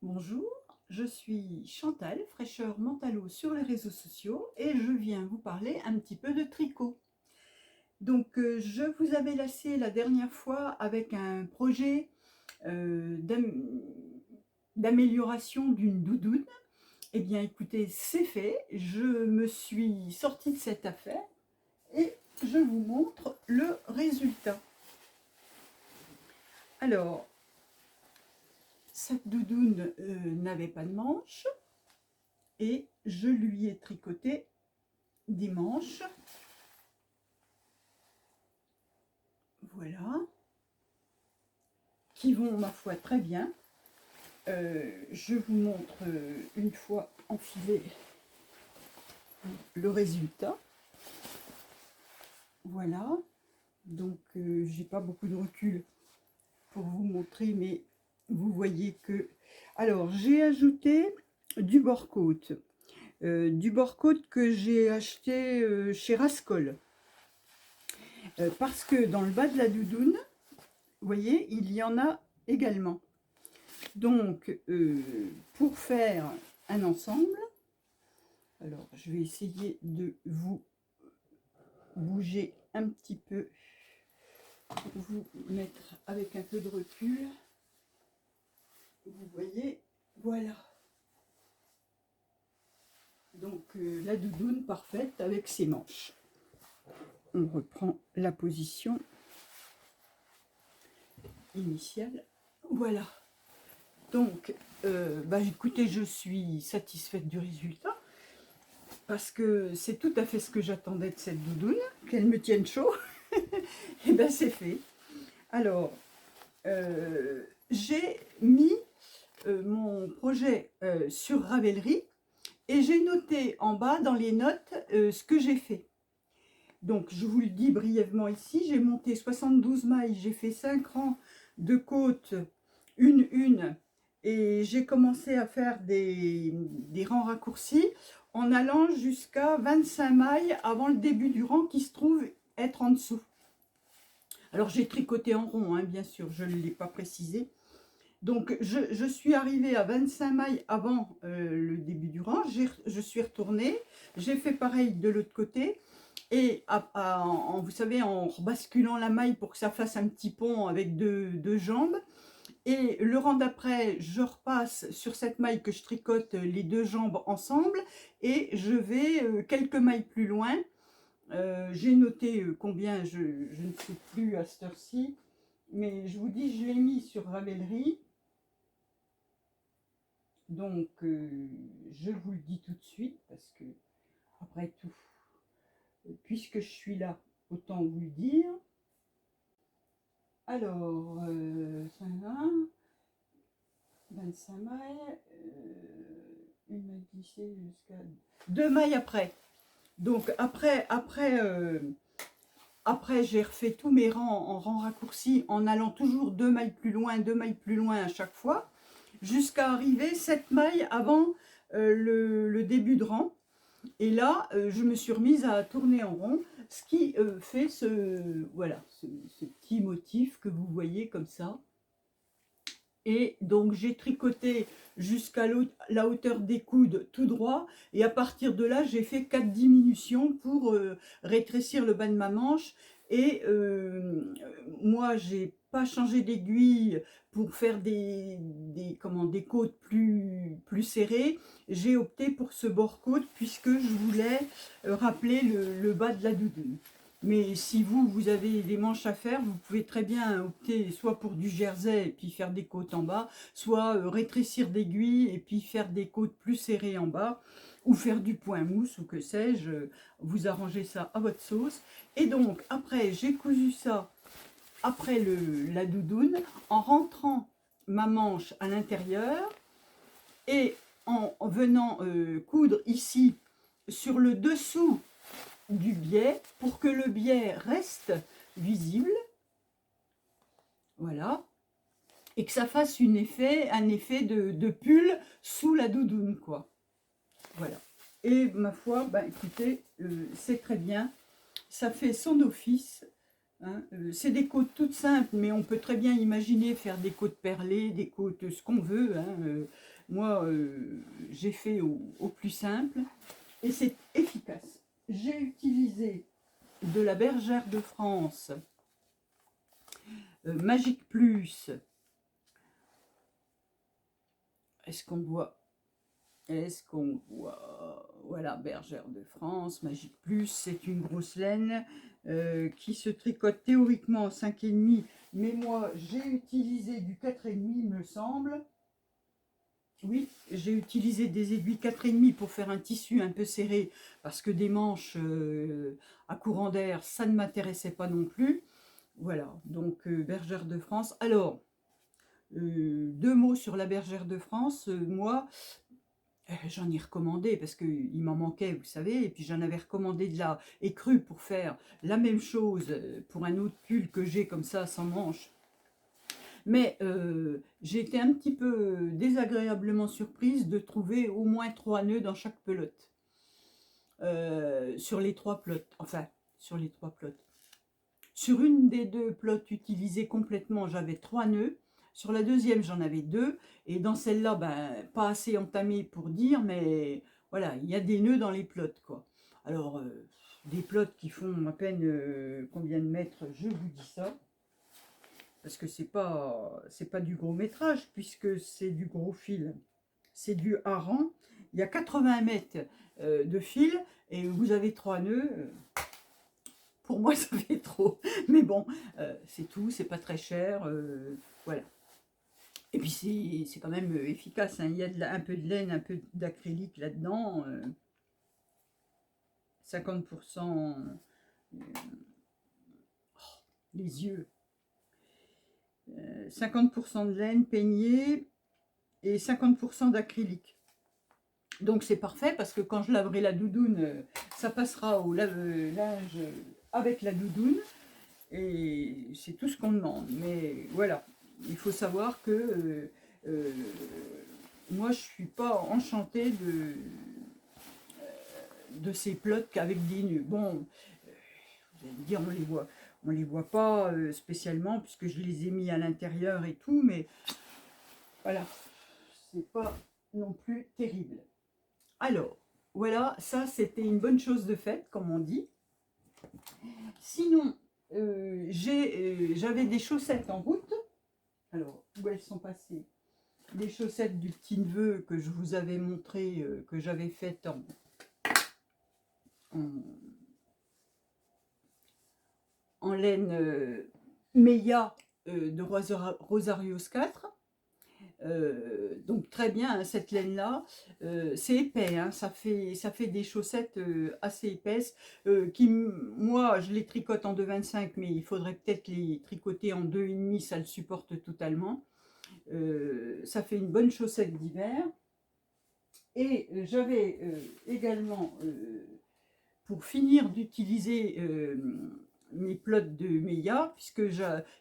Bonjour, je suis Chantal, Fraicheurmentalo sur les réseaux sociaux et je viens vous parler un petit peu de tricot. Donc je vous avais laissé la dernière fois avec un projet d'amélioration d'une doudoune. Eh bien écoutez, c'est fait, je me suis sortie de cette affaire et je vous montre le résultat. Alors, cette doudoune n'avait pas de manches et je lui ai tricoté des manches, voilà, qui vont ma foi très bien. Je vous montre une fois enfilé le résultat. Voilà, donc j'ai pas beaucoup de recul pour vous montrer, mais vous voyez que... Alors j'ai ajouté du bord-côte que j'ai acheté chez Rascol. Parce que dans le bas de la doudoune, vous voyez, il y en a également. Donc, pour faire un ensemble, alors je vais essayer de vous bouger un petit peu pour vous mettre avec un peu de recul. Vous voyez, voilà. Donc, la doudoune parfaite avec ses manches. On reprend la position initiale. Voilà. Donc, écoutez, je suis satisfaite du résultat parce que c'est tout à fait ce que j'attendais de cette doudoune, qu'elle me tienne chaud. Et bien, c'est fait. Alors, j'ai mis mon projet sur Ravelry et j'ai noté en bas dans les notes ce que j'ai fait. Donc, je vous le dis brièvement ici, j'ai monté 72 mailles, j'ai fait 5 rangs de côtes, une, et j'ai commencé à faire des rangs raccourcis en allant jusqu'à 25 mailles avant le début du rang qui se trouve être en dessous. Alors, j'ai tricoté en rond, hein, bien sûr, je ne l'ai pas précisé. Donc, je suis arrivée à 25 mailles avant le début du rang, je suis retournée, j'ai fait pareil de l'autre côté. Et vous savez, en rebasculant la maille pour que ça fasse un petit pont avec deux jambes. Et le rang d'après, je repasse sur cette maille que je tricote les deux jambes ensemble. Et je vais quelques mailles plus loin. J'ai noté combien, je ne sais plus à cette heure-ci. Mais je vous dis, je l'ai mis sur Ravelry. Donc, je vous le dis tout de suite parce que, après tout, puisque je suis là, autant vous le dire. Alors, 25 mailles, une maille glissée jusqu'à 2 mailles après. Donc après j'ai refait tous mes rangs en rangs raccourcis en allant toujours 2 mailles plus loin à chaque fois, jusqu'à arriver 7 mailles avant le début de rang. Et là, je me suis remise à tourner en rond, ce qui fait voilà, ce petit motif que vous voyez comme ça. Et donc, j'ai tricoté jusqu'à la hauteur des coudes tout droit. Et à partir de là, j'ai fait 4 diminutions pour rétrécir le bas de ma manche. Et moi, j'ai pas changé d'aiguille pour faire des côtes plus serrées. J'ai opté pour ce bord-côte puisque je voulais rappeler le bas de la doudoune. Mais si vous avez des manches à faire, vous pouvez très bien opter soit pour du jersey et puis faire des côtes en bas, soit rétrécir d'aiguille et puis faire des côtes plus serrées en bas, ou faire du point mousse ou que sais-je, vous arrangez ça à votre sauce. Et donc après, j'ai cousu ça après la doudoune en rentrant ma manche à l'intérieur et en venant coudre ici sur le dessous du biais pour que le biais reste visible, voilà, et que ça fasse un effet de pull sous la doudoune, quoi. Voilà. Et ma foi, écoutez, c'est très bien, ça fait son office. Hein. C'est des côtes toutes simples, mais on peut très bien imaginer faire des côtes perlées, des côtes ce qu'on veut. Hein. Moi, j'ai fait au plus simple et c'est efficace. J'ai utilisé de la bergère de France, Magique Plus. Est-ce qu'on voit? Est-ce qu'on voit? Voilà, bergère de France, Magique Plus, c'est une grosse laine qui se tricote théoriquement en 5,5, mais moi j'ai utilisé du 4,5 il me semble. Oui, j'ai utilisé des aiguilles 4,5 pour faire un tissu un peu serré, parce que des manches à courant d'air, ça ne m'intéressait pas non plus. Voilà, donc bergère de France. Alors, 2 mots sur la bergère de France. Moi, j'en ai recommandé parce qu'il m'en manquait, vous savez, et puis j'en avais recommandé de la écrue pour faire la même chose pour un autre pull que j'ai comme ça, sans manches. Mais j'ai été un petit peu désagréablement surprise de trouver au moins 3 nœuds dans chaque pelote. Sur les 3 pelotes, enfin, sur les 3 pelotes. Sur une des 2 pelotes utilisées complètement, j'avais 3 nœuds. Sur la deuxième, j'en avais 2. Et dans celle-là, ben, pas assez entamée pour dire, mais voilà, il y a des nœuds dans les pelotes, quoi. Alors, des pelotes qui font à peine combien de mètres, je vous dis ça. Parce que c'est pas du gros métrage, puisque c'est du gros fil. C'est du hareng. Il y a 80 mètres de fil, et vous avez 3 nœuds. Pour moi, ça fait trop. Mais bon, c'est tout, c'est pas très cher. Voilà. Et puis c'est quand même efficace. Hein. Il y a un peu de laine, un peu d'acrylique là-dedans. 50%. Les yeux. 50% de laine peignée et 50% d'acrylique. Donc c'est parfait parce que quand je laverai la doudoune, ça passera au linge avec la doudoune. Et c'est tout ce qu'on demande. Mais voilà, il faut savoir que moi je ne suis pas enchantée de ces plots avec des nœuds. Bon, vous allez me dire, on les voit pas spécialement puisque je les ai mis à l'intérieur et tout, mais voilà, c'est pas non plus terrible. Alors, voilà, ça c'était une bonne chose de faite, comme on dit. Sinon, j'avais des chaussettes en route. Alors, où elles sont passées? Les chaussettes du petit neveu que je vous avais montré, que j'avais faites en laine Meia de Rosarios 4. Donc très bien, hein, cette laine là c'est épais, hein, ça fait des chaussettes assez épaisses qui, moi je les tricote en 2,25, mais il faudrait peut-être les tricoter en 2,5, ça le supporte totalement. Ça fait une bonne chaussette d'hiver. Et j'avais également, pour finir d'utiliser mes plots de Meia, puisque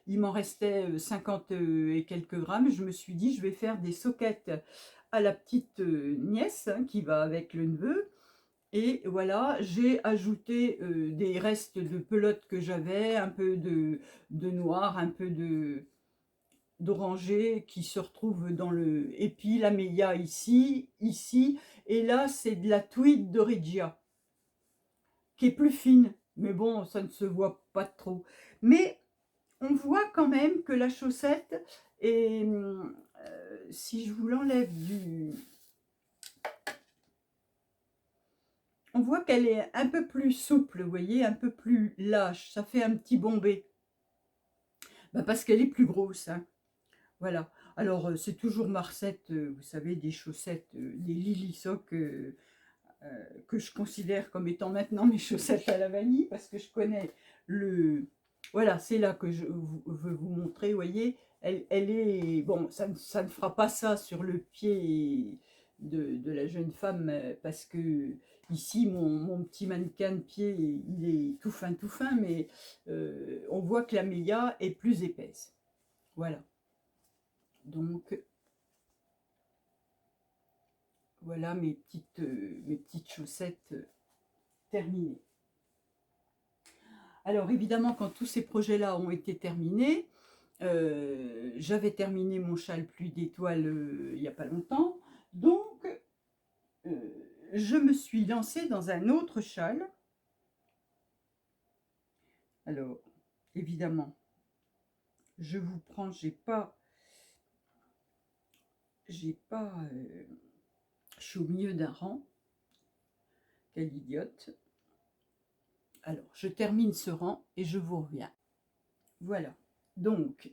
il m'en restait 50 et quelques grammes, je me suis dit je vais faire des soquettes à la petite nièce hein, qui va avec le neveu. Et voilà, j'ai ajouté des restes de pelotes que j'avais, un peu de noir, un peu d'orangé qui se retrouve dans le... Et puis la Meia ici, et là c'est de la tweed de Regia, qui est plus fine. Mais bon, ça ne se voit pas trop. Mais on voit quand même que la chaussette est... si je vous l'enlève du... On voit qu'elle est un peu plus souple, vous voyez, un peu plus lâche. Ça fait un petit bombé. Ben parce qu'elle est plus grosse. Hein. Voilà. Alors, c'est toujours ma recette, vous savez, des chaussettes, des Lily Sock que je considère comme étant maintenant mes chaussettes à la vanille, parce que je connais le... Voilà, c'est là que je veux vous montrer, vous voyez, elle est... Bon, ça ne fera pas ça sur le pied de la jeune femme, parce que ici, mon petit mannequin de pied, il est tout fin, mais on voit que la Meia est plus épaisse. Voilà. Donc, voilà mes petites chaussettes terminées. Alors évidemment, quand tous ces projets-là ont été terminés, j'avais terminé mon châle pluie d'étoiles il n'y a pas longtemps. Donc, je me suis lancée dans un autre châle. Alors, évidemment, je vous prends, je suis au milieu d'un rang. Quelle idiote. Alors, je termine ce rang et je vous reviens. Voilà. Donc,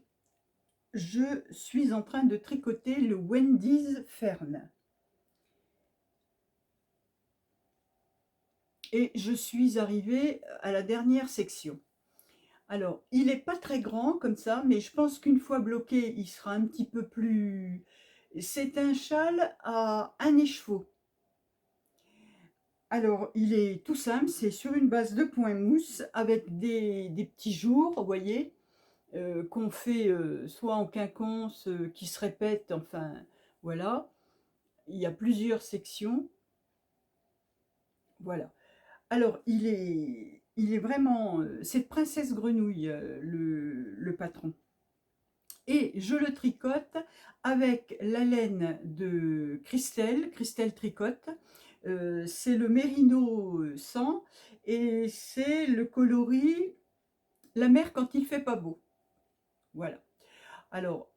je suis en train de tricoter le Wendy's Fern. Et je suis arrivée à la dernière section. Alors, il n'est pas très grand comme ça, mais je pense qu'une fois bloqué, il sera un petit peu plus... C'est un châle à un écheveau. Alors, il est tout simple, c'est sur une base de point mousse avec des petits jours, vous voyez, qu'on fait soit en quinconce, qui se répètent, enfin, voilà. Il y a plusieurs sections. Voilà. Alors, il est vraiment... c'est de Princesse Grenouille, le patron. Et je le tricote avec la laine de Christelle Tricote. C'est le Mérino 100 et c'est le coloris La mer quand il fait pas beau. Voilà. Alors,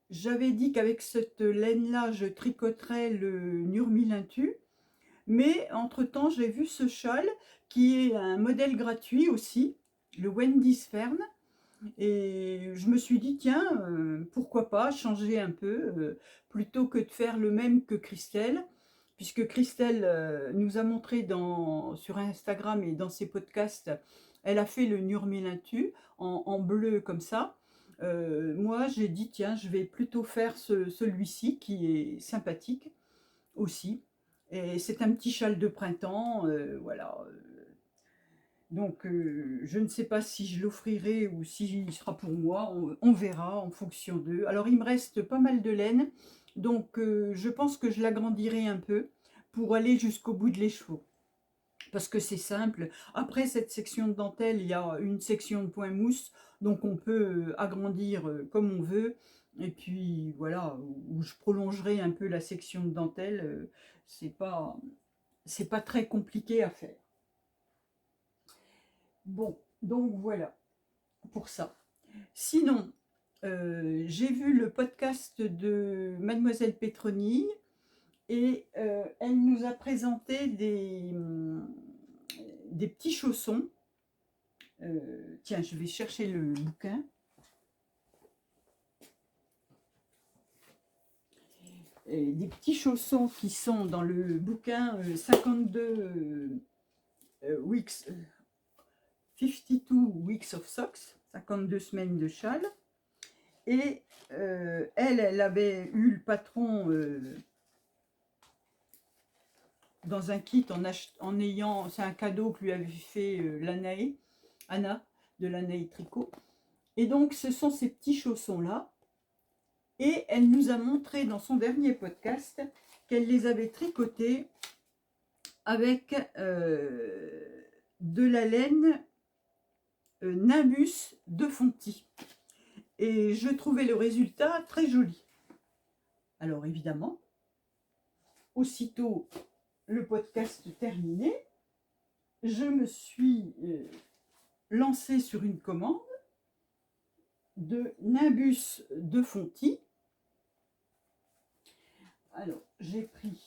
j'avais dit qu'avec cette laine-là, je tricoterais le Nurmilintu. Mais entre-temps, j'ai vu ce châle qui est un modèle gratuit aussi, le Wendy's Fern. Et je me suis dit, tiens, pourquoi pas changer un peu, plutôt que de faire le même que Christelle, puisque Christelle nous a montré sur Instagram et dans ses podcasts, elle a fait le Nurmilintu en bleu comme ça. Moi, j'ai dit, tiens, je vais plutôt faire celui-ci qui est sympathique aussi. Et c'est un petit châle de printemps, voilà. Donc, je ne sais pas si je l'offrirai ou s'il sera pour moi. On verra en fonction d'eux. Alors, il me reste pas mal de laine. Donc, je pense que je l'agrandirai un peu pour aller jusqu'au bout de l'écheveau. Parce que c'est simple. Après cette section de dentelle, il y a une section de point mousse. Donc, on peut agrandir comme on veut. Et puis, voilà, où je prolongerai un peu la section de dentelle. C'est pas très compliqué à faire. Bon, donc voilà pour ça. Sinon, j'ai vu le podcast de Mademoiselle Pétronille et elle nous a présenté des petits chaussons. Tiens, je vais chercher le bouquin. Et des petits chaussons qui sont dans le bouquin 52 weeks, 52 weeks of socks, 52 semaines de châle. Et elle avait eu le patron dans un kit en ayant, c'est un cadeau que lui avait fait Anna de l'Anaï Tricot. Et donc ce sont ces petits chaussons là. Et elle nous a montré dans son dernier podcast qu'elle les avait tricotés avec de la laine Nimbus de Fonty. Et je trouvais le résultat très joli. Alors évidemment, aussitôt le podcast terminé, je me suis lancée sur une commande de Nimbus de Fonty. Alors, j'ai pris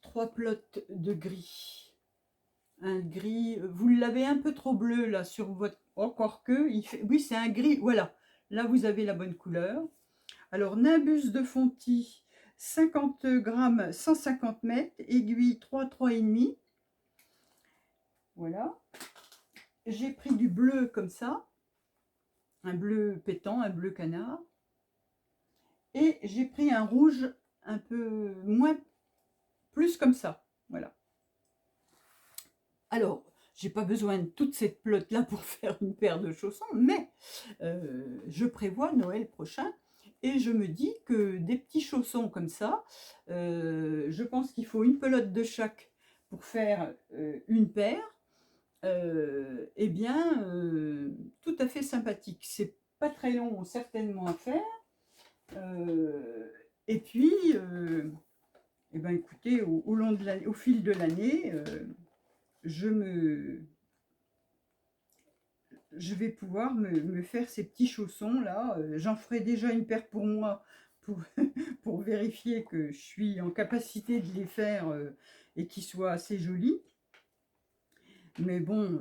3 plots de gris. Un gris, vous l'avez un peu trop bleu là sur votre... Encore que, oui, c'est un gris, voilà. Là, vous avez la bonne couleur. Alors, Nimbus de Fonty, 50 grammes, 150 mètres, aiguille 3,5. Voilà. J'ai pris du bleu comme ça, un bleu pétant, un bleu canard. Et j'ai pris un rouge un peu moins, plus comme ça. Voilà. Alors, j'ai pas besoin de toute cette pelote là pour faire une paire de chaussons, mais je prévois Noël prochain et je me dis que des petits chaussons comme ça, je pense qu'il faut une pelote de chaque pour faire une paire. Eh bien, tout à fait sympathique. C'est pas très long certainement à faire. Et puis, eh ben, écoutez, au fil de l'année, je vais pouvoir me faire ces petits chaussons là. J'en ferai déjà une paire pour moi pour, pour vérifier que je suis en capacité de les faire et qu'ils soient assez jolis. Mais bon,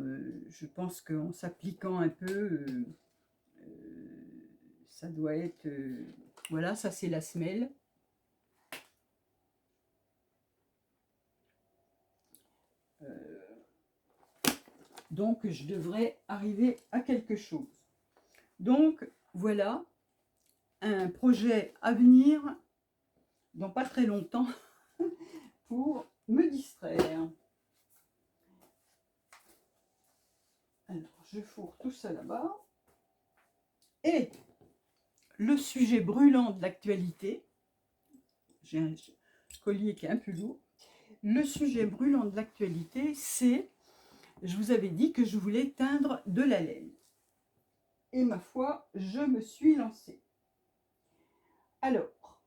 je pense qu'en s'appliquant un peu, ça doit être... voilà, ça c'est la semelle. Donc, je devrais arriver à quelque chose. Donc, voilà un projet à venir dans pas très longtemps pour me distraire. Alors, je fourre tout ça là-bas. Et le sujet brûlant de l'actualité, j'ai un collier qui est un peu lourd. Le sujet brûlant de l'actualité, c'est, je vous avais dit que je voulais teindre de la laine. Et ma foi, je me suis lancée. Alors,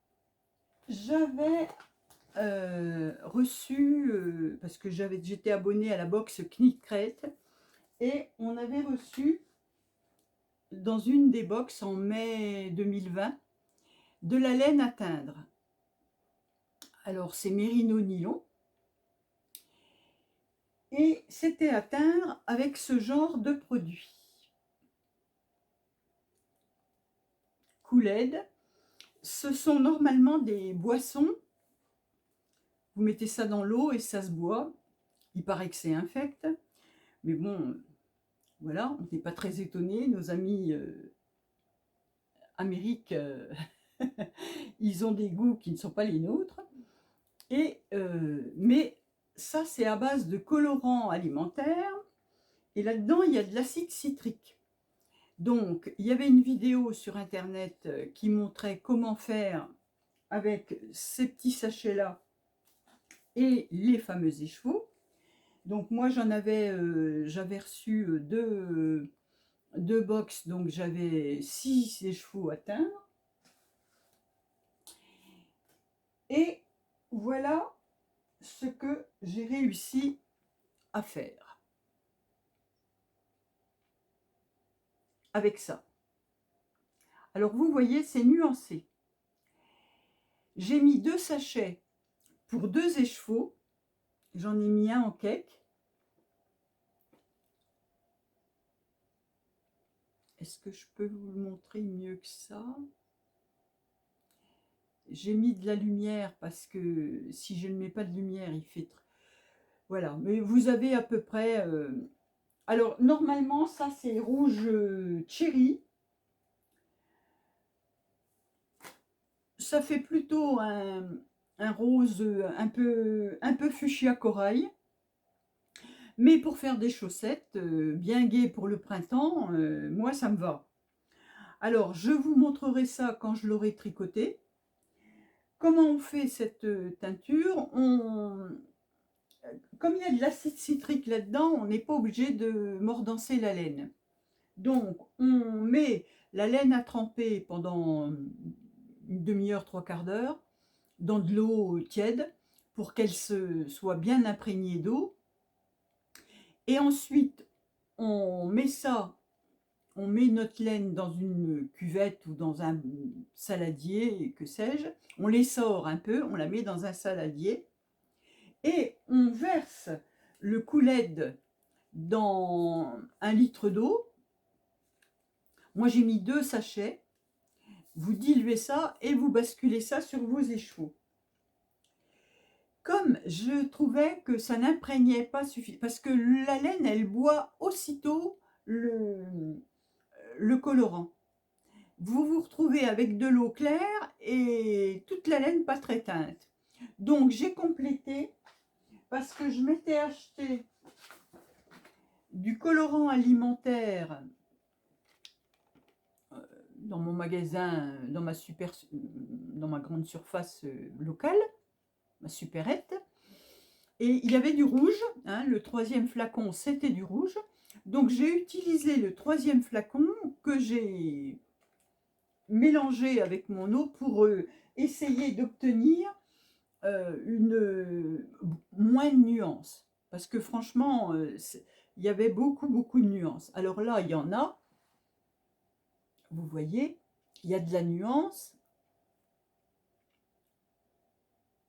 j'avais reçu, parce que j'étais abonnée à la box Crête, et on avait reçu dans une des box en mai 2020 de la laine à teindre. Alors c'est mérino nylon et c'était à teindre avec ce genre de produit. Couleur, ce sont normalement des boissons. Vous mettez ça dans l'eau et ça se boit. Il paraît que c'est infect, mais bon, voilà, on n'est pas très étonnés. Nos amis Amérique, ils ont des goûts qui ne sont pas les nôtres. Et, mais ça, c'est à base de colorants alimentaires. Et là-dedans, il y a de l'acide citrique. Donc, il y avait une vidéo sur Internet qui montrait comment faire avec ces petits sachets-là et les fameux échevaux. Donc, moi, j'avais reçu deux box, donc j'avais 6 échevaux à teindre. Et voilà ce que j'ai réussi à faire avec ça. Alors vous voyez, c'est nuancé. J'ai mis 2 sachets pour 2 échevaux. J'en ai mis un en cake. Est-ce que je peux vous le montrer mieux que ça? J'ai mis de la lumière parce que si je ne mets pas de lumière, il fait... Voilà, mais vous avez à peu près... Alors, normalement, ça, c'est rouge cherry. Ça fait plutôt un rose un peu fuchsia corail. Mais pour faire des chaussettes bien gaies pour le printemps, moi, ça me va. Alors, je vous montrerai ça quand je l'aurai tricoté. Comment on fait cette teinture? Comme il y a de l'acide citrique là-dedans, on n'est pas obligé de mordancer la laine. Donc, on met la laine à tremper pendant une demi-heure, 3/4 d'heure dans de l'eau tiède pour qu'elle soit bien imprégnée d'eau. Et ensuite, on met notre laine dans une cuvette ou dans un saladier, que sais-je. On les sort un peu, on la met dans un saladier et on verse le couleur dans 1 litre d'eau. Moi, j'ai mis 2 sachets. Vous diluez ça et vous basculez ça sur vos échevaux. Comme je trouvais que ça n'imprégnait pas suffisamment, parce que la laine, elle boit aussitôt le colorant. Vous vous retrouvez avec de l'eau claire et toute la laine pas très teinte. Donc, j'ai complété parce que je m'étais acheté du colorant alimentaire dans mon magasin, dans ma grande surface locale, ma supérette, et il y avait du rouge, hein, le 3e flacon c'était du rouge, donc j'ai utilisé le 3e flacon que j'ai mélangé avec mon eau pour essayer d'obtenir moins de nuances. Parce que franchement, il y avait beaucoup de nuances. Alors là, il y en a, vous voyez, il y a de la nuance,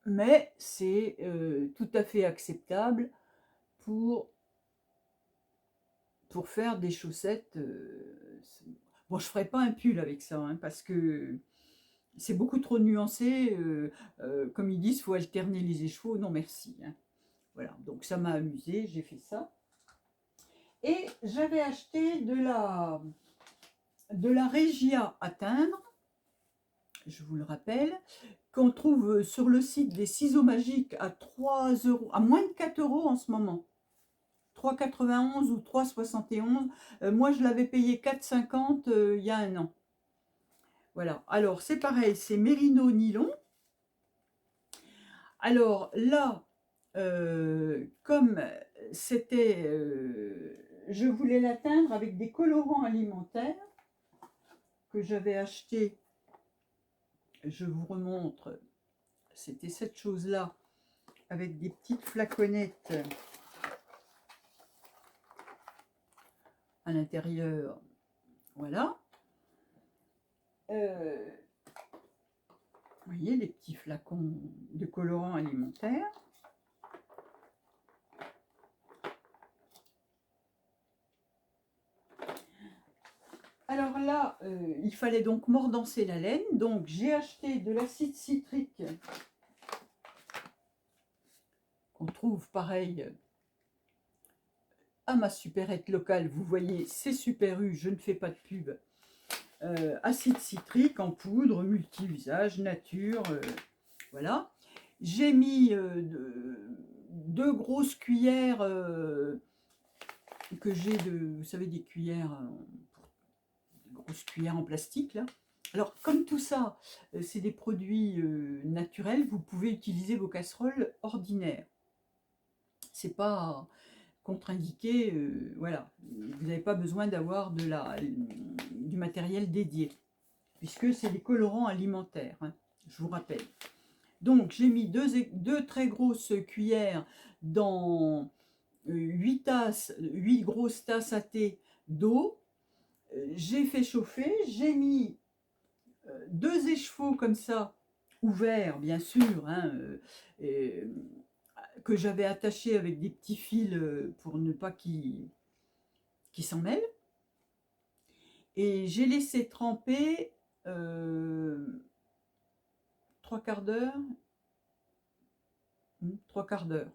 mais c'est tout à fait acceptable pour faire des chaussettes. Bon, je ne ferai pas un pull avec ça, hein, parce que c'est beaucoup trop nuancé. Comme ils disent, il faut alterner les écheveaux. Non, merci. Hein. Voilà, donc ça m'a amusé, j'ai fait ça. Et j'avais acheté de la régia à teindre, je vous le rappelle, qu'on trouve sur le site des ciseaux magiques à 3 €, à moins de 4 € en ce moment. 3,91 ou 3,71. Moi, je l'avais payé 4,50 il y a un an. Voilà. Alors, c'est pareil, c'est mérino nylon. Alors là, comme c'était, je voulais l'atteindre avec des colorants alimentaires que j'avais acheté. Je vous remontre. C'était cette chose-là avec des petites flaconnettes à l'intérieur. Voilà. Vous voyez les petits flacons de colorants alimentaires. Alors là, il fallait donc mordancer la laine. Donc j'ai acheté de l'acide citrique qu'on trouve pareil à ma supérette locale. Vous voyez, c'est Super U, je ne fais pas de pub. Acide citrique en poudre, multi-usage, nature, voilà. J'ai mis 2 grosses cuillères que j'ai vous savez, des cuillères, des grosses cuillères en plastique là. Alors comme tout ça, c'est des produits naturels, vous pouvez utiliser vos casseroles ordinaires. C'est pas contre-indiqué, voilà. Vous n'avez pas besoin d'avoir du matériel dédié, puisque c'est des colorants alimentaires, hein, je vous rappelle. Donc j'ai mis deux très grosses cuillères dans 8 grosses tasses à thé d'eau. J'ai fait chauffer, j'ai mis 2 écheveaux comme ça, ouverts bien sûr, hein, que j'avais attachés avec des petits fils pour ne pas qu'ils s'en mêlent. Et j'ai laissé tremper 3/4 d'heure, 3/4 d'heure.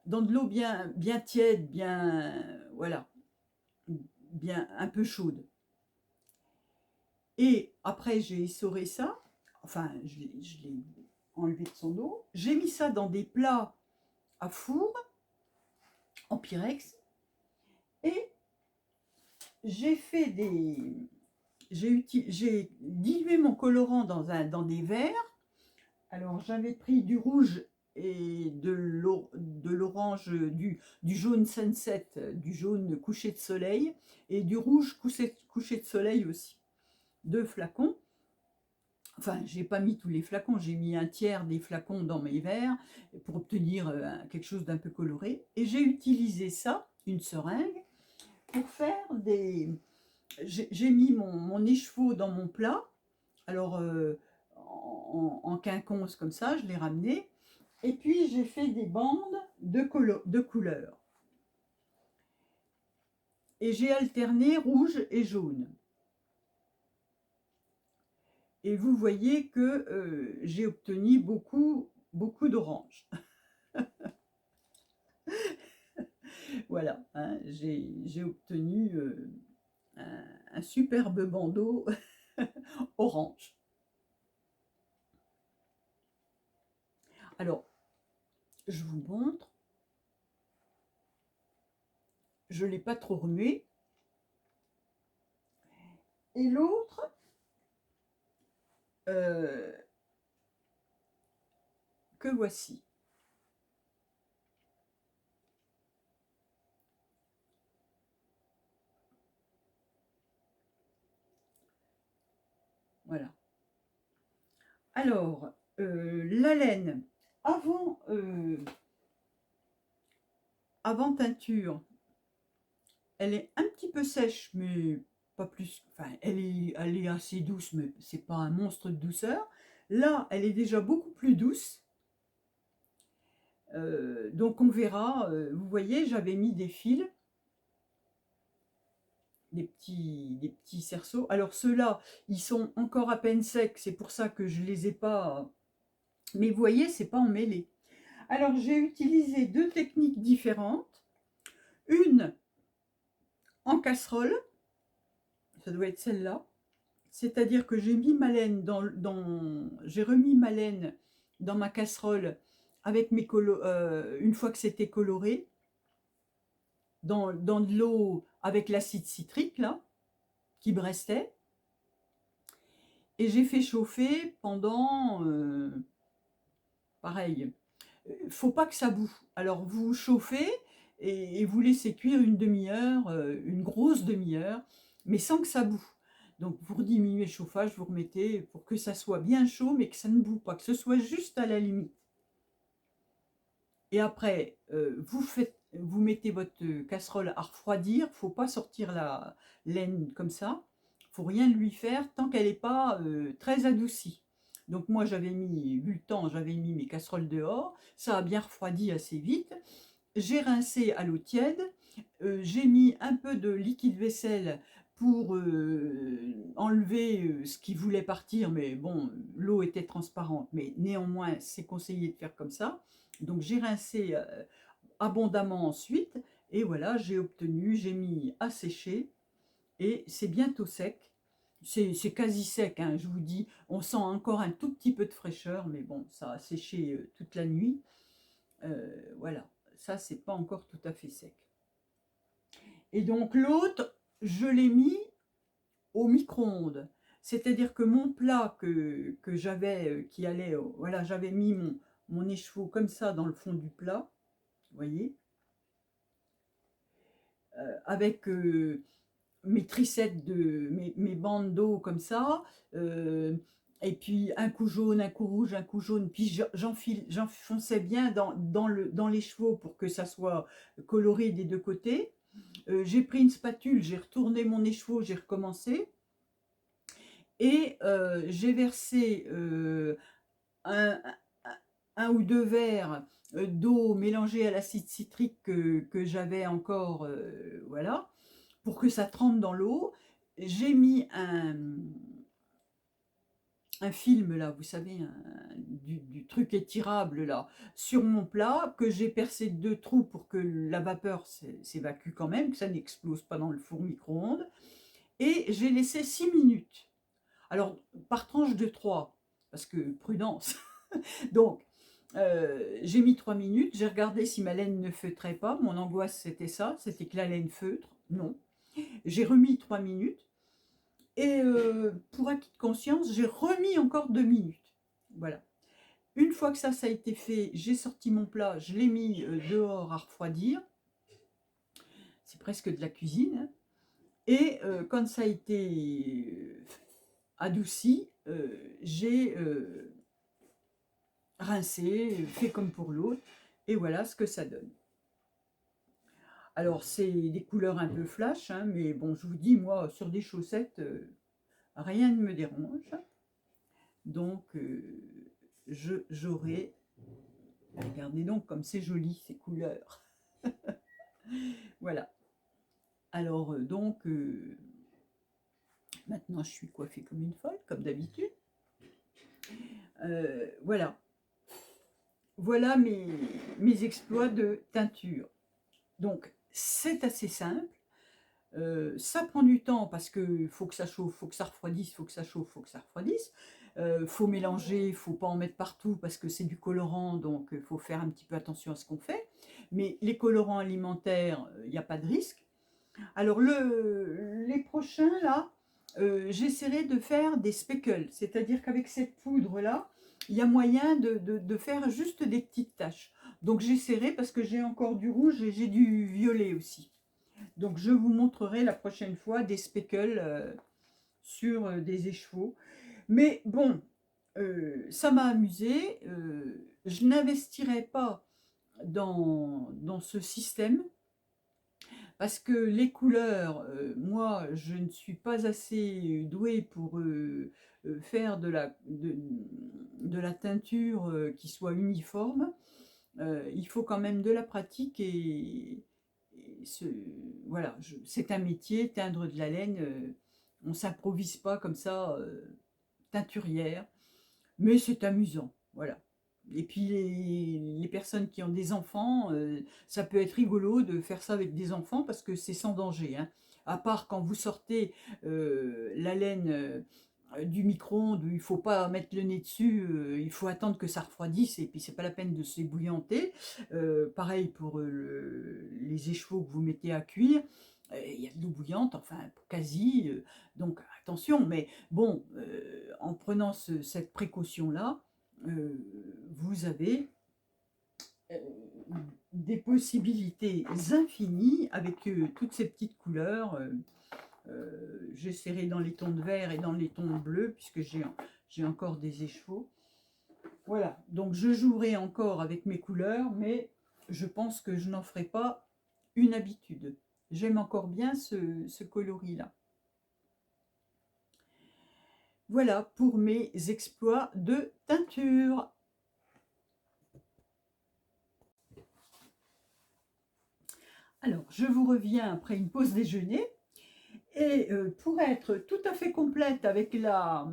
Dans de l'eau bien tiède, bien, voilà, bien un peu chaude. Et après, j'ai essoré ça, enfin, je l'ai enlevé de son eau. J'ai mis ça dans des plats à four, en pyrex, et j'ai fait j'ai dilué mon colorant dans des verres. Alors, j'avais pris du rouge et de l'orange, du jaune sunset, du jaune coucher de soleil, et du rouge coucher de soleil aussi. 2 flacons. Enfin, j'ai pas mis tous les flacons, j'ai mis un tiers des flacons dans mes verres pour obtenir quelque chose d'un peu coloré. Et j'ai utilisé ça, une seringue, pour faire des... J'ai mis mon écheveau dans mon plat. Alors, en quinconce comme ça, je l'ai ramené. Et puis, j'ai fait des bandes de couleur. Et j'ai alterné rouge et jaune. Et vous voyez que j'ai obtenu beaucoup d'orange. Voilà, hein, j'ai obtenu un superbe bandeau orange. Alors, je vous montre. Je ne l'ai pas trop remué. Et l'autre, que voici. Voilà. Alors, la laine, avant teinture, elle est un petit peu sèche, mais pas plus. Enfin, elle est assez douce, mais c'est pas un monstre de douceur. Là, elle est déjà beaucoup plus douce. Donc on verra, vous voyez, j'avais mis des fils, des petits cerceaux. Alors ceux-là, ils sont encore à peine secs, c'est pour ça que je les ai pas. Mais vous voyez, c'est pas emmêlé. Alors j'ai utilisé deux techniques différentes. Une en casserole, ça doit être celle-là. C'est-à-dire que j'ai mis ma laine j'ai remis ma laine dans ma casserole avec une fois que c'était coloré, dans de l'eau avec l'acide citrique là, qui me restait. Et j'ai fait chauffer pendant, pareil, faut pas que ça boue. Alors vous chauffez et vous laissez cuire une demi-heure, une grosse demi-heure, mais sans que ça boue. Donc vous rediminuez le chauffage, vous remettez pour que ça soit bien chaud, mais que ça ne boue pas, que ce soit juste à la limite. Et après, vous mettez votre casserole à refroidir. Faut pas sortir la laine comme ça. Faut rien lui faire tant qu'elle n'est pas très adoucie. Donc moi j'avais mis, vu le temps, j'avais mis mes casseroles dehors. Ça a bien refroidi assez vite. J'ai rincé à l'eau tiède. J'ai mis un peu de liquide vaisselle pour enlever ce qui voulait partir, mais bon, l'eau était transparente, mais néanmoins, c'est conseillé de faire comme ça. Donc j'ai rincé abondamment ensuite, et voilà, j'ai mis à sécher, et c'est bientôt sec. C'est quasi sec, hein, je vous dis, on sent encore un tout petit peu de fraîcheur, mais bon, ça a séché toute la nuit. Voilà, ça c'est pas encore tout à fait sec. Et donc l'autre, je l'ai mis au micro-ondes. C'est-à-dire que mon plat que j'avais, qui allait, voilà, j'avais mis mon écheveau comme ça dans le fond du plat, vous voyez, avec mes tricettes, mes bandes d'eau comme ça, et puis un coup jaune, un coup rouge, un coup jaune, puis j'enfonçais bien dans l'écheveau pour que ça soit coloré des deux côtés. J'ai pris une spatule, j'ai retourné mon écheveau, j'ai recommencé, et j'ai versé un, un ou deux verres d'eau mélangée à l'acide citrique que j'avais encore, voilà, pour que ça trempe dans l'eau. J'ai mis un film là, vous savez, du truc étirable là, sur mon plat, que j'ai percé de 2 trous pour que la vapeur s'évacue quand même, que ça n'explose pas dans le four micro-ondes. Et j'ai laissé 6 minutes. Alors, par tranche de 3, parce que prudence. Donc, j'ai mis 3 minutes, j'ai regardé si ma laine ne feutrait pas. Mon angoisse, c'était ça, c'était que la laine feutre. Non. J'ai remis 3 minutes. Et pour acquis de conscience, j'ai remis encore 2 minutes. Voilà. Une fois que ça a été fait, j'ai sorti mon plat, je l'ai mis dehors à refroidir. C'est presque de la cuisine, hein. Et quand ça a été adouci, j'ai rincé, fait comme pour l'autre, et voilà ce que ça donne. Alors c'est des couleurs un peu flash, hein, mais bon, je vous dis, moi, sur des chaussettes, rien ne me dérange. Donc j'aurai, regardez donc comme c'est joli ces couleurs. Voilà. Alors donc maintenant je suis coiffée comme une folle, comme d'habitude. Voilà. Voilà mes exploits de teinture. Donc c'est assez simple. Ça prend du temps parce que faut que ça chauffe, faut que ça refroidisse, faut que ça chauffe, faut que ça refroidisse. Faut mélanger, faut pas en mettre partout parce que c'est du colorant, donc faut faire un petit peu attention à ce qu'on fait. Mais les colorants alimentaires, il n'y a pas de risque. Alors les prochains là, j'essaierai de faire des speckles, c'est-à-dire qu'avec cette poudre là, il y a moyen de faire juste des petites taches. Donc j'essaierai parce que j'ai encore du rouge et j'ai du violet aussi. Donc je vous montrerai la prochaine fois des speckles sur des écheveaux. Mais bon, ça m'a amusé. Je n'investirai pas dans ce système parce que les couleurs, moi, je ne suis pas assez douée pour faire de la teinture qui soit uniforme. Il faut quand même de la pratique et voilà, c'est un métier, teindre de la laine, on ne s'improvise pas comme ça teinturière, mais c'est amusant, voilà. Et puis les personnes qui ont des enfants, ça peut être rigolo de faire ça avec des enfants parce que c'est sans danger, hein. À part quand vous sortez la laine du micro-ondes où il ne faut pas mettre le nez dessus, il faut attendre que ça refroidisse et puis c'est pas la peine de s'ébouillanter. Pareil pour les écheveaux que vous mettez à cuire, il y a de l'eau bouillante, enfin quasi, donc attention, mais bon, en prenant cette précaution-là, vous avez euh, des possibilités infinies avec toutes ces petites couleurs. J'essaierai dans les tons de vert et dans les tons bleus puisque j'ai encore des écheveaux. Voilà, donc je jouerai encore avec mes couleurs, mais je pense que je n'en ferai pas une habitude. J'aime encore bien ce coloris-là. Voilà pour mes exploits de teinture. Alors, je vous reviens après une pause déjeuner. Et pour être tout à fait complète avec la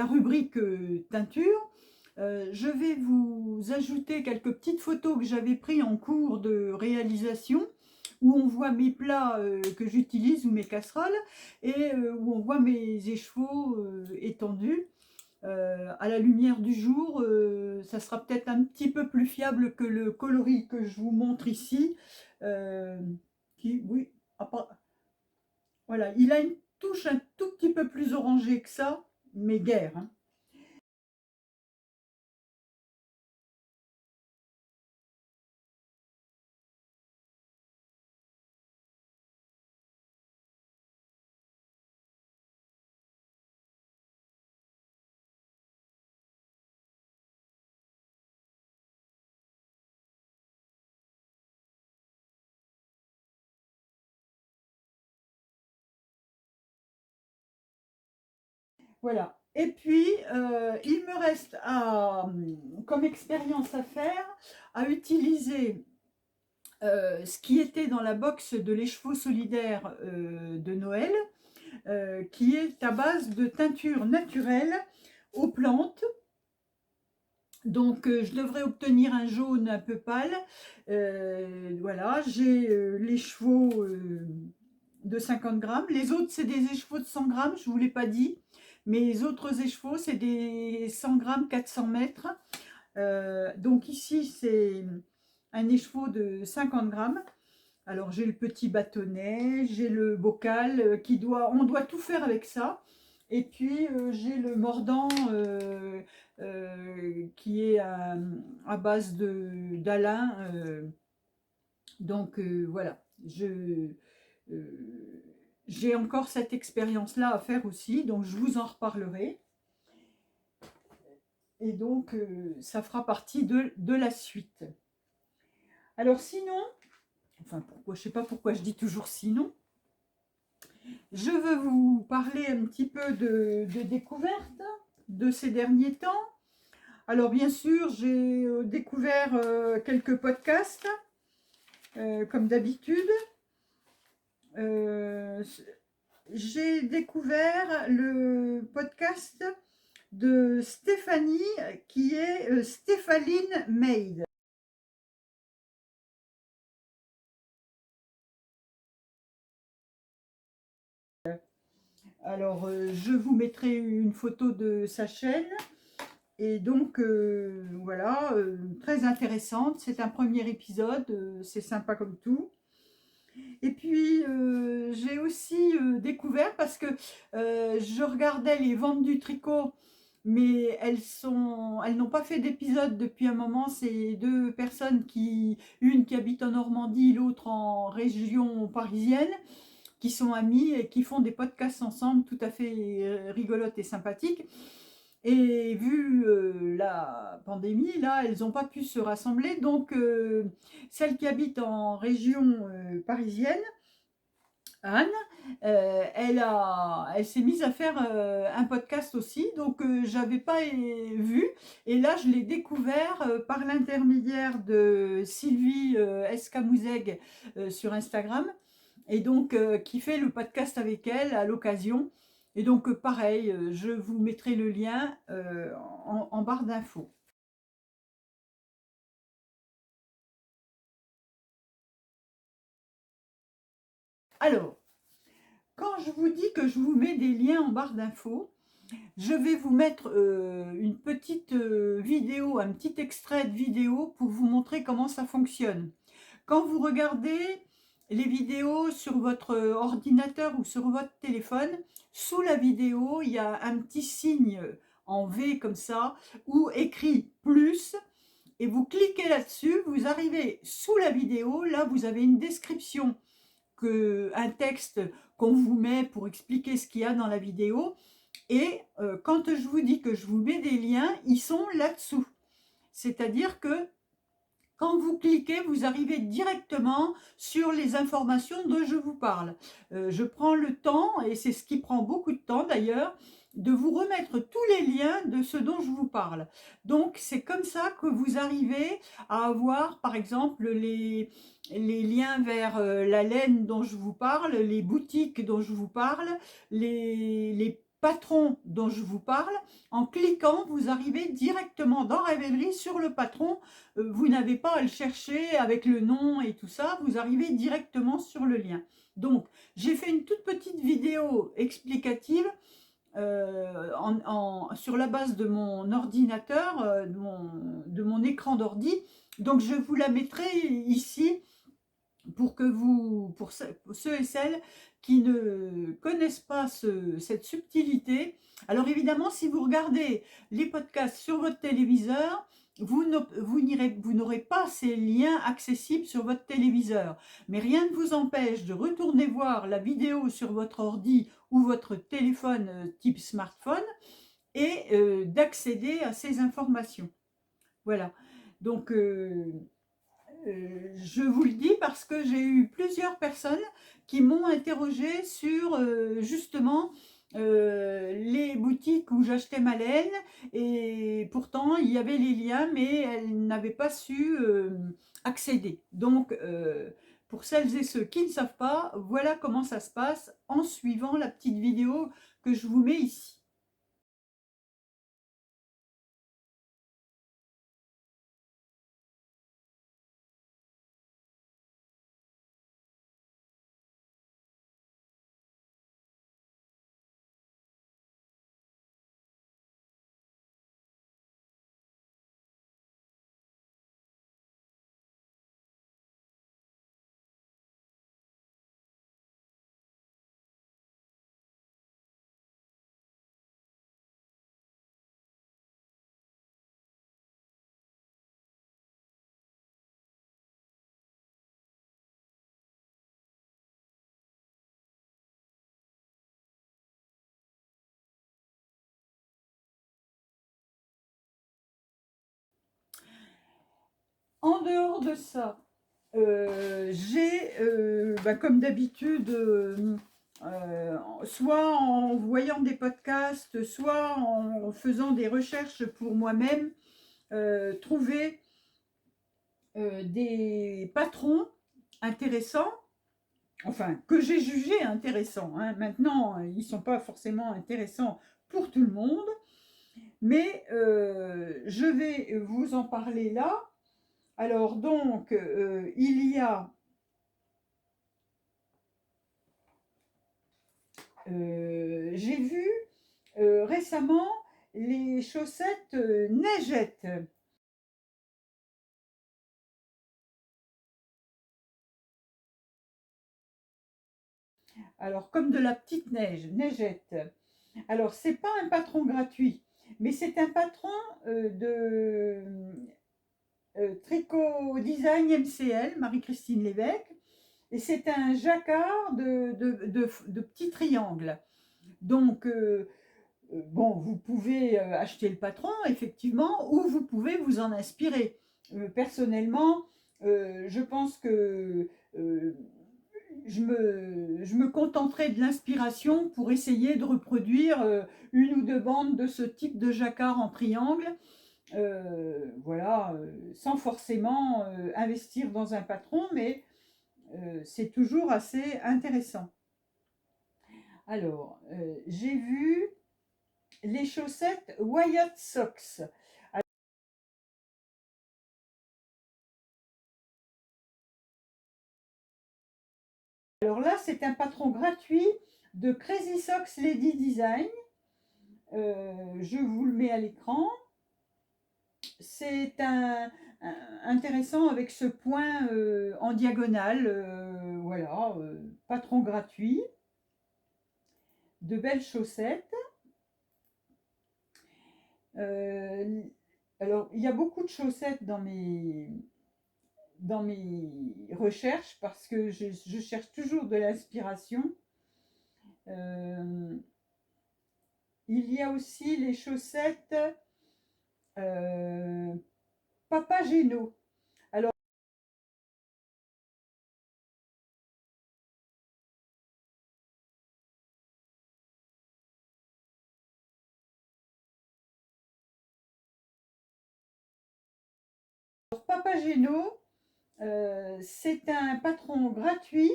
rubrique teinture, je vais vous ajouter quelques petites photos que j'avais prises en cours de réalisation, où on voit mes plats que j'utilise ou mes casseroles, et où on voit mes écheveaux étendus. À la lumière du jour, ça sera peut-être un petit peu plus fiable que le coloris que je vous montre ici, qui, oui, voilà, il a une touche un tout petit peu plus orangée que ça, mais guère, hein. Voilà. Et puis, il me reste comme expérience à faire, à utiliser ce qui était dans la box de l'écheveau solidaire de Noël, qui est à base de teinture naturelle aux plantes. Donc, je devrais obtenir un jaune un peu pâle. Voilà, j'ai l'écheveau de 50 grammes. Les autres, c'est des écheveaux de 100 grammes, je ne vous l'ai pas dit. Mes autres écheveaux, c'est des 100 grammes, 400 mètres. Donc ici, c'est un écheveau de 50 grammes. Alors, j'ai le petit bâtonnet, j'ai le bocal, on doit tout faire avec ça. Et puis, j'ai le mordant qui est à base d'Alain. Donc, voilà, j'ai encore cette expérience-là à faire aussi, donc je vous en reparlerai. Et donc, ça fera partie de la suite. Alors sinon, enfin, je ne sais pas pourquoi je dis toujours sinon, je veux vous parler un petit peu de découvertes de ces derniers temps. Alors bien sûr, j'ai découvert quelques podcasts, comme d'habitude. J'ai découvert le podcast de Stéphanie, qui est Stéphaline Maid. Alors, je vous mettrai une photo de sa chaîne. Et donc, voilà, très intéressante. C'est un premier épisode, c'est sympa comme tout. Et puis, j'ai aussi découvert, parce que je regardais les ventes du tricot, mais elles n'ont pas fait d'épisode depuis un moment. C'est deux personnes, une qui habite en Normandie, l'autre en région parisienne, qui sont amies et qui font des podcasts ensemble, tout à fait rigolotes et sympathiques. Et vu la pandémie, là, elles n'ont pas pu se rassembler. Donc, celle qui habite en région parisienne, Anne, elle s'est mise à faire un podcast aussi, donc j'avais pas vu, et là je l'ai découvert par l'intermédiaire de Sylvie Escamouzeg sur Instagram, et donc qui fait le podcast avec elle à l'occasion. Et donc pareil, je vous mettrai le lien en barre d'infos. Alors, quand je vous dis que je vous mets des liens en barre d'infos, je vais vous mettre une petite vidéo, un petit extrait de vidéo pour vous montrer comment ça fonctionne. Quand vous regardez les vidéos sur votre ordinateur ou sur votre téléphone, sous la vidéo, il y a un petit signe en V comme ça, ou écrit plus, et vous cliquez là-dessus, vous arrivez sous la vidéo, là vous avez une description, un texte qu'on vous met pour expliquer ce qu'il y a dans la vidéo. Et quand je vous dis que je vous mets des liens, ils sont là-dessous. C'est-à-dire que quand vous cliquez, vous arrivez directement sur les informations dont je vous parle. Je prends le temps, et c'est ce qui prend beaucoup de temps d'ailleurs, de vous remettre tous les liens de ce dont je vous parle. Donc c'est comme ça que vous arrivez à avoir par exemple les liens vers la laine dont je vous parle, les boutiques dont je vous parle, les patrons dont je vous parle. En cliquant, vous arrivez directement dans Ravelry sur le patron. Vous n'avez pas à le chercher avec le nom et tout ça, vous arrivez directement sur le lien. Donc, j'ai fait une toute petite vidéo explicative sur la base de mon ordinateur, de mon écran d'ordi. Donc, je vous la mettrai ici pour que pour ceux et celles qui ne connaissent pas cette subtilité. Alors évidemment, si vous regardez les podcasts sur votre téléviseur, vous n'aurez pas ces liens accessibles sur votre téléviseur. Mais rien ne vous empêche de retourner voir la vidéo sur votre ordi ou votre téléphone type smartphone et d'accéder à ces informations. Voilà. Donc, je vous le dis parce que j'ai eu plusieurs personnes qui m'ont interrogé sur justement les boutiques où j'achetais ma laine, et pourtant il y avait les liens mais elles n'avaient pas su accéder. Donc pour celles et ceux qui ne savent pas, voilà comment ça se passe en suivant la petite vidéo que je vous mets ici. En dehors de ça, j'ai, comme d'habitude, soit en voyant des podcasts, soit en faisant des recherches pour moi-même, trouvé des patrons intéressants, enfin, que j'ai jugés intéressants, hein. Maintenant, ils ne sont pas forcément intéressants pour tout le monde, mais je vais vous en parler là. Alors donc, il y a j'ai vu récemment les chaussettes neigettes. Alors, comme de la petite neige, neigette. Alors, c'est pas un patron gratuit, mais c'est un patron de tricot design MCL, Marie-Christine Lévesque, et c'est un jacquard de petits triangles. Donc, bon, vous pouvez acheter le patron, effectivement, ou vous pouvez vous en inspirer. Personnellement, je pense que je me contenterai de l'inspiration pour essayer de reproduire une ou deux bandes de ce type de jacquard en triangle. Voilà, sans forcément investir dans un patron, mais c'est toujours assez intéressant. Alors, j'ai vu les chaussettes Wyatt Socks. Alors là, c'est un patron gratuit de Crazy Socks Lady Design. Je vous le mets à l'écran. C'est intéressant avec ce point en diagonale. Voilà, patron gratuit. De belles chaussettes. Alors, il y a beaucoup de chaussettes dans mes recherches parce que je cherche toujours de l'inspiration. Il y a aussi les chaussettes Papageno. Alors, Papageno, c'est un patron gratuit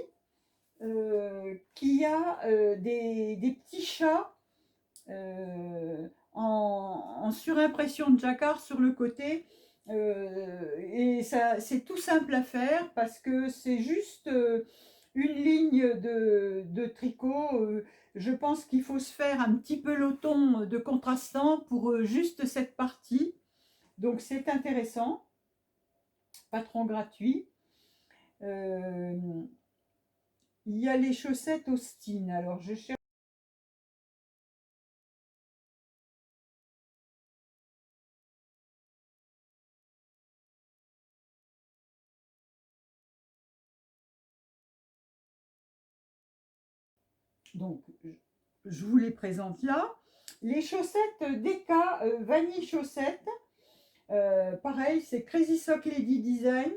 qui a des petits chats en surimpression de jacquard sur le côté. Et ça, c'est tout simple à faire parce que c'est juste une ligne de tricot. Je pense qu'il faut se faire un petit peloton de contrastant pour juste cette partie. Donc c'est intéressant. Patron gratuit. Il y a les chaussettes Austin. Alors je cherche. Donc je vous les présente là. Les chaussettes Deka Vanille Chaussettes. Pareil, c'est Crazy Sock Lady Design.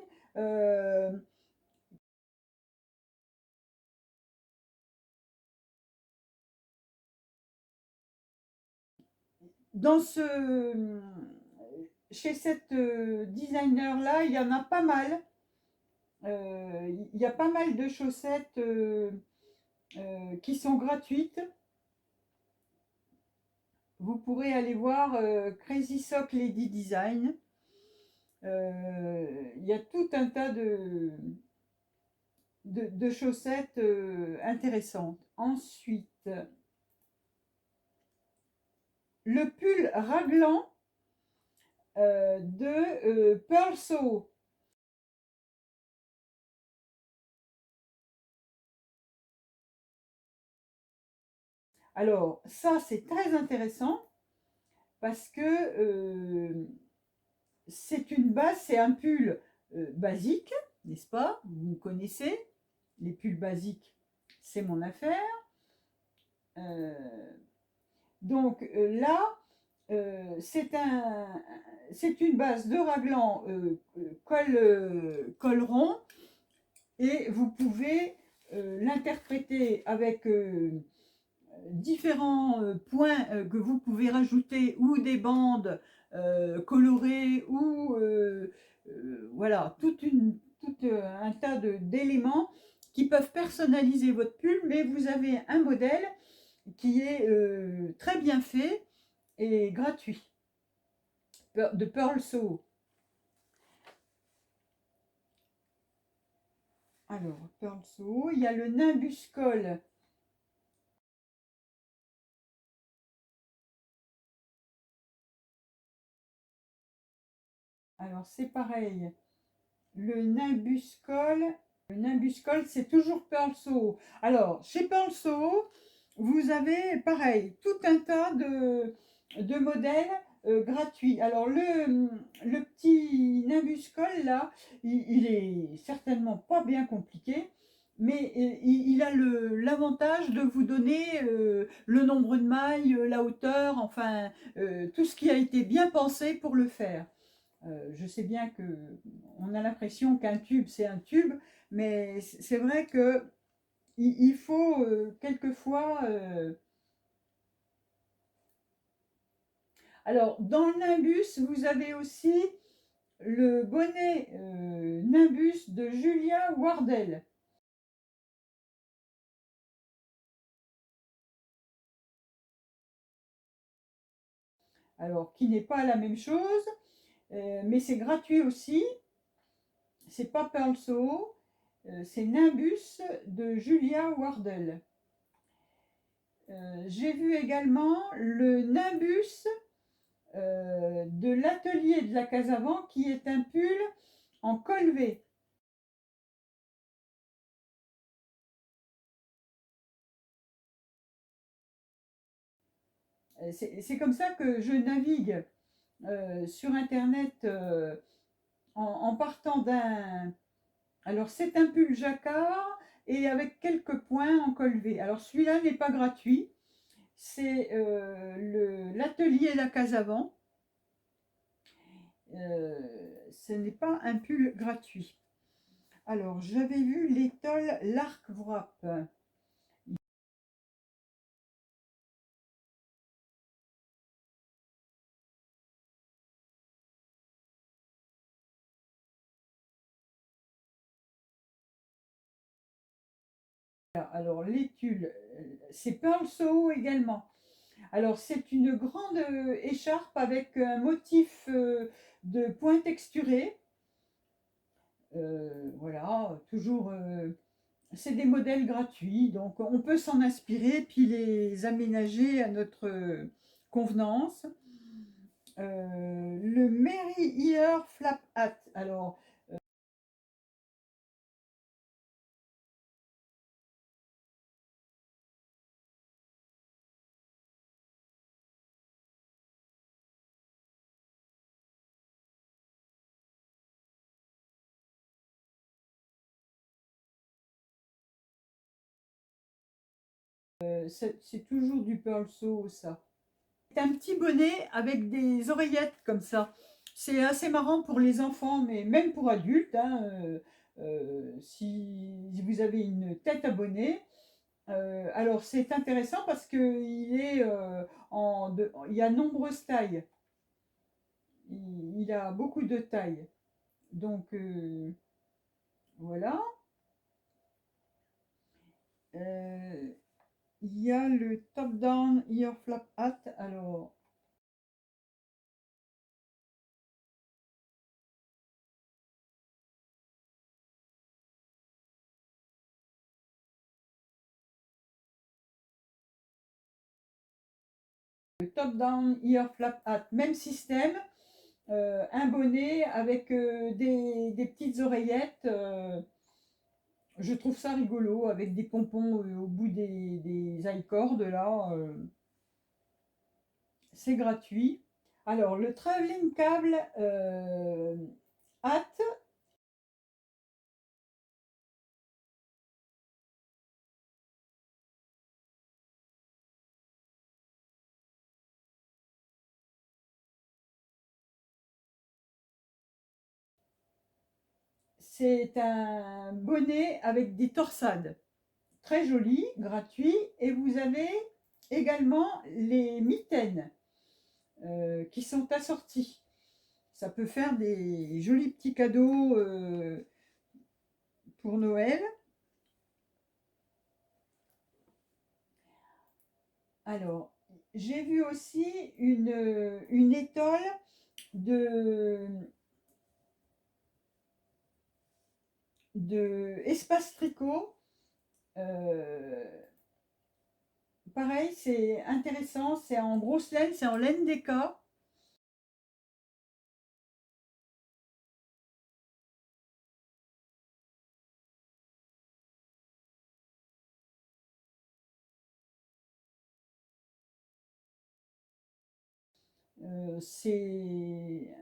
Chez cette designer là, il y en a pas mal. Il y a pas mal de chaussettes qui sont gratuites. Vous pourrez aller voir Crazy Sock Lady Design. Il y a tout un tas de chaussettes intéressantes. Ensuite, le pull raglan de Pearl Sew. Alors, ça, c'est très intéressant parce que c'est une base, c'est un pull basique, n'est-ce pas? Vous connaissez, les pulls basiques, c'est mon affaire. Donc là, c'est une base de raglan col rond et vous pouvez l'interpréter avec différents points que vous pouvez rajouter ou des bandes colorées ou voilà, tout un tas d'éléments qui peuvent personnaliser votre pull, mais vous avez un modèle qui est très bien fait et gratuit de Pearl Sew. Alors, Pearl Sew, il y a le Nimbus Col. Alors, c'est pareil. Le Nimbus Col, c'est toujours Pearl Sew. Alors, chez Pearl Sew, vous avez, pareil, tout un tas de modèles gratuits. Alors, le petit Nimbus Col, là, il est certainement pas bien compliqué. mais il a l'avantage de vous donner le nombre de mailles, la hauteur, enfin tout ce qui a été bien pensé pour le faire. Je sais bien que on a l'impression qu'un tube c'est un tube, mais c'est vrai que il faut quelquefois. Alors dans le nimbus, vous avez aussi le bonnet nimbus de Julia Wardell. Alors qui n'est pas la même chose, mais c'est gratuit aussi. C'est pas Pearl Soho, c'est Nimbus de Julia Wardell. J'ai vu également le Nimbus de l'atelier de la Casavant qui est un pull en col V. C'est comme ça que je navigue sur internet en partant d'un. Alors c'est un pull jacquard et avec quelques points en col V. Alors celui-là n'est pas gratuit, c'est l'atelier La Casavant. Ce n'est pas un pull gratuit. Alors j'avais vu l'étole Lark Wrap. Alors les tulles, c'est Pearl Soho également. Alors c'est une grande écharpe avec un motif de point texturé. Voilà, toujours, c'est des modèles gratuits, donc on peut s'en inspirer puis les aménager à notre convenance. Le Mary Ear Flap Hat. Alors c'est toujours du Pearl Soho ça. C'est un petit bonnet avec des oreillettes comme ça. C'est assez marrant pour les enfants, mais même pour adultes, hein, si vous avez une tête à bonnet. Alors c'est intéressant parce qu'il est il y a nombreuses tailles. Il a beaucoup de tailles. Donc voilà. Euh, il y a le top down ear flap hat. Alors le top down ear flap hat, même système. Un bonnet avec des petites oreillettes. Je trouve ça rigolo avec des pompons au bout des high-cords là. C'est gratuit. Alors le travelling cable hat, c'est un bonnet avec des torsades. Très joli, gratuit. Et vous avez également les mitaines qui sont assorties. Ça peut faire des jolis petits cadeaux pour Noël. Alors, j'ai vu aussi une étole de, espace tricot. Pareil, c'est intéressant, c'est en grosse laine, c'est en laine d'éca. C'est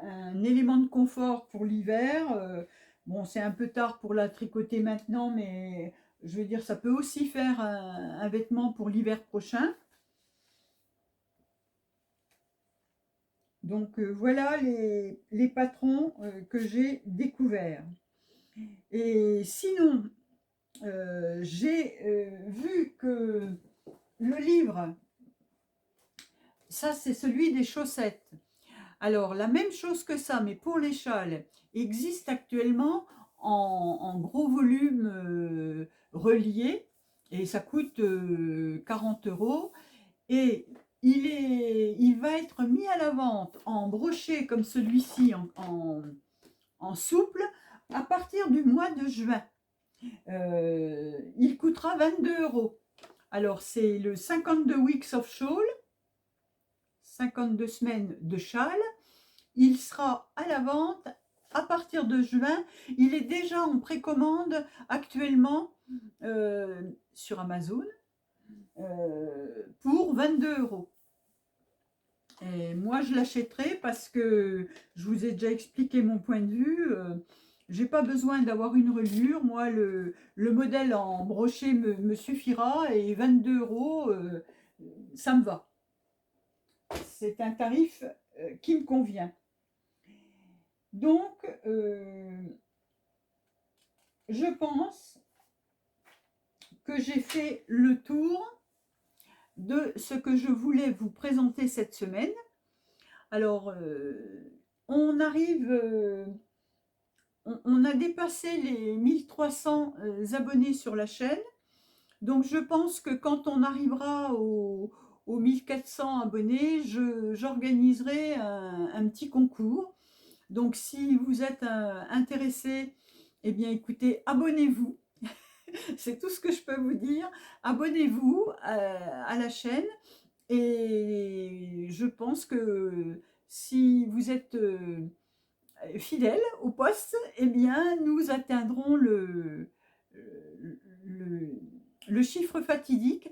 un élément de confort pour l'hiver. Bon, c'est un peu tard pour la tricoter maintenant, mais je veux dire, ça peut aussi faire un vêtement pour l'hiver prochain. Donc voilà les patrons que j'ai découverts. Et sinon, j'ai vu que le livre, ça c'est celui des chaussettes. Alors la même chose que ça, mais pour les châles, existe actuellement en gros volume relié, et ça coûte 40 €. Et il va être mis à la vente en brochet comme celui-ci, en souple, à partir du mois de juin. Il coûtera 22 €. Alors, c'est le 52 weeks of shawl, 52 semaines de châle. Il sera à la vente à partir de juin. Il est déjà en précommande actuellement sur Amazon pour 22 €. Et moi, je l'achèterai parce que je vous ai déjà expliqué mon point de vue. J'ai pas besoin d'avoir une reliure. Moi, le modèle en brochet me suffira et 22 €, ça me va. C'est un tarif qui me convient. Donc, je pense que j'ai fait le tour de ce que je voulais vous présenter cette semaine. Alors, on arrive, on a dépassé les 1300 abonnés sur la chaîne. Donc, je pense que quand on arrivera aux 1400 abonnés, j'organiserai un petit concours. Donc, si vous êtes intéressé, eh bien, écoutez, abonnez-vous. C'est tout ce que je peux vous dire. Abonnez-vous à la chaîne. Et je pense que si vous êtes fidèle au poste, eh bien, nous atteindrons le chiffre fatidique.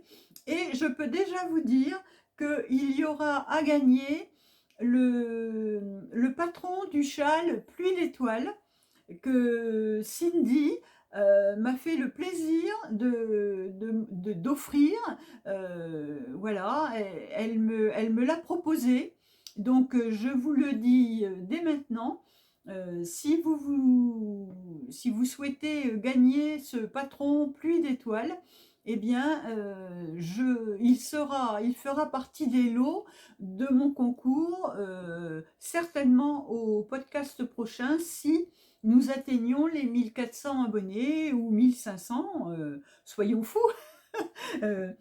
Et je peux déjà vous dire qu'il y aura à gagner le patron du châle Pluie d'étoiles que Cindy m'a fait le plaisir d'offrir. Voilà, elle me l'a proposé. Donc, je vous le dis dès maintenant. Si vous souhaitez gagner ce patron Pluie d'étoiles, eh bien, il fera partie des lots de mon concours, certainement au podcast prochain, si nous atteignons les 1400 abonnés ou 1500, soyons fous. euh,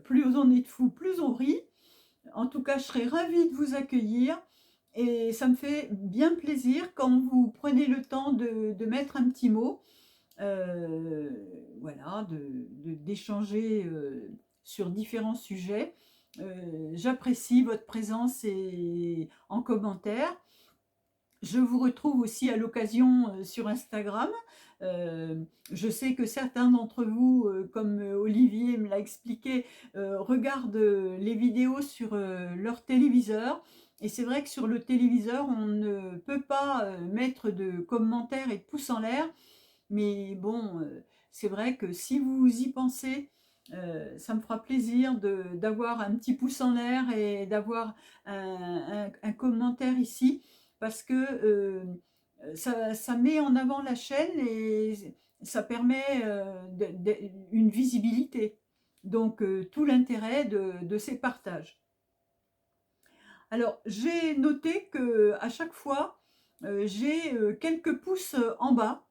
Plus on est de fous, plus on rit. En tout cas, je serais ravie de vous accueillir. Et ça me fait bien plaisir quand vous prenez le temps de mettre un petit mot, voilà, d'échanger sur différents sujets. J'apprécie votre présence en commentaire. Je vous retrouve aussi à l'occasion sur Instagram. Je sais que certains d'entre vous, comme Olivier me l'a expliqué, regardent les vidéos sur leur téléviseur. Et c'est vrai que sur le téléviseur, on ne peut pas mettre de commentaires et de pouces en l'air. Mais bon, c'est vrai que si vous y pensez, ça me fera plaisir d'avoir un petit pouce en l'air et d'avoir un commentaire ici, parce que ça met en avant la chaîne et ça permet une visibilité. Donc, tout l'intérêt de ces partages. Alors, j'ai noté qu'à chaque fois, j'ai quelques pouces en bas.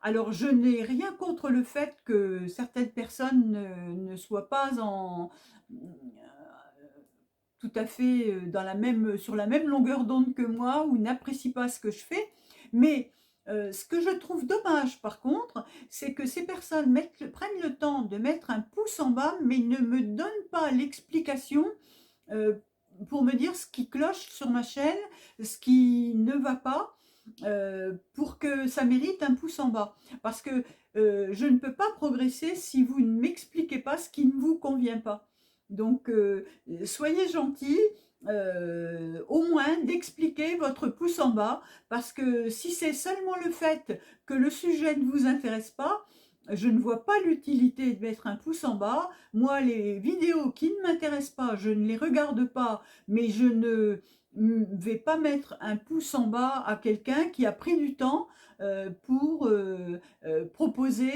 Alors, je n'ai rien contre le fait que certaines personnes ne soient pas tout à fait sur la même longueur d'onde que moi ou n'apprécient pas ce que je fais. Mais ce que je trouve dommage, par contre, c'est que ces personnes prennent le temps de mettre un pouce en bas, mais ne me donnent pas l'explication pour me dire ce qui cloche sur ma chaîne, ce qui ne va pas, pour que ça mérite un pouce en bas. Parce que je ne peux pas progresser si vous ne m'expliquez pas ce qui ne vous convient pas. Donc, soyez gentils au moins d'expliquer votre pouce en bas, parce que si c'est seulement le fait que le sujet ne vous intéresse pas, je ne vois pas l'utilité de mettre un pouce en bas. Moi, les vidéos qui ne m'intéressent pas, je ne les regarde pas, mais je ne vais pas mettre un pouce en bas à quelqu'un qui a pris du temps pour proposer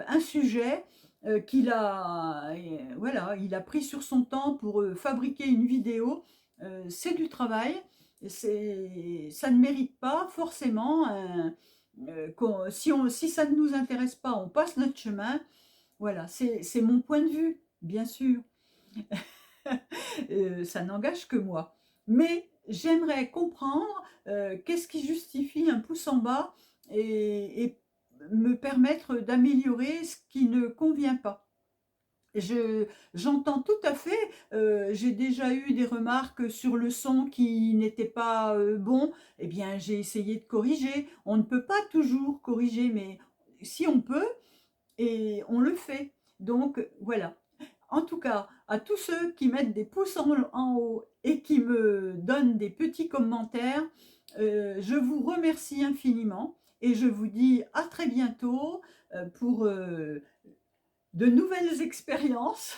un sujet voilà, il a pris sur son temps pour fabriquer une vidéo. C'est du travail, ça ne mérite pas forcément si ça ne nous intéresse pas, on passe notre chemin. Voilà, c'est mon point de vue, bien sûr. Ça n'engage que moi. Mais j'aimerais comprendre qu'est-ce qui justifie un pouce en bas et me permettre d'améliorer ce qui ne convient pas. J'entends tout à fait, j'ai déjà eu des remarques sur le son qui n'était pas bon, eh bien j'ai essayé de corriger. On ne peut pas toujours corriger, mais si on peut, et on le fait. Donc voilà. En tout cas, à tous ceux qui mettent des pouces en haut et qui me donnent des petits commentaires, je vous remercie infiniment et je vous dis à très bientôt pour de nouvelles expériences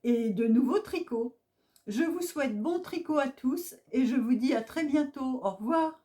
et de nouveaux tricots. Je vous souhaite bon tricot à tous et je vous dis à très bientôt. Au revoir.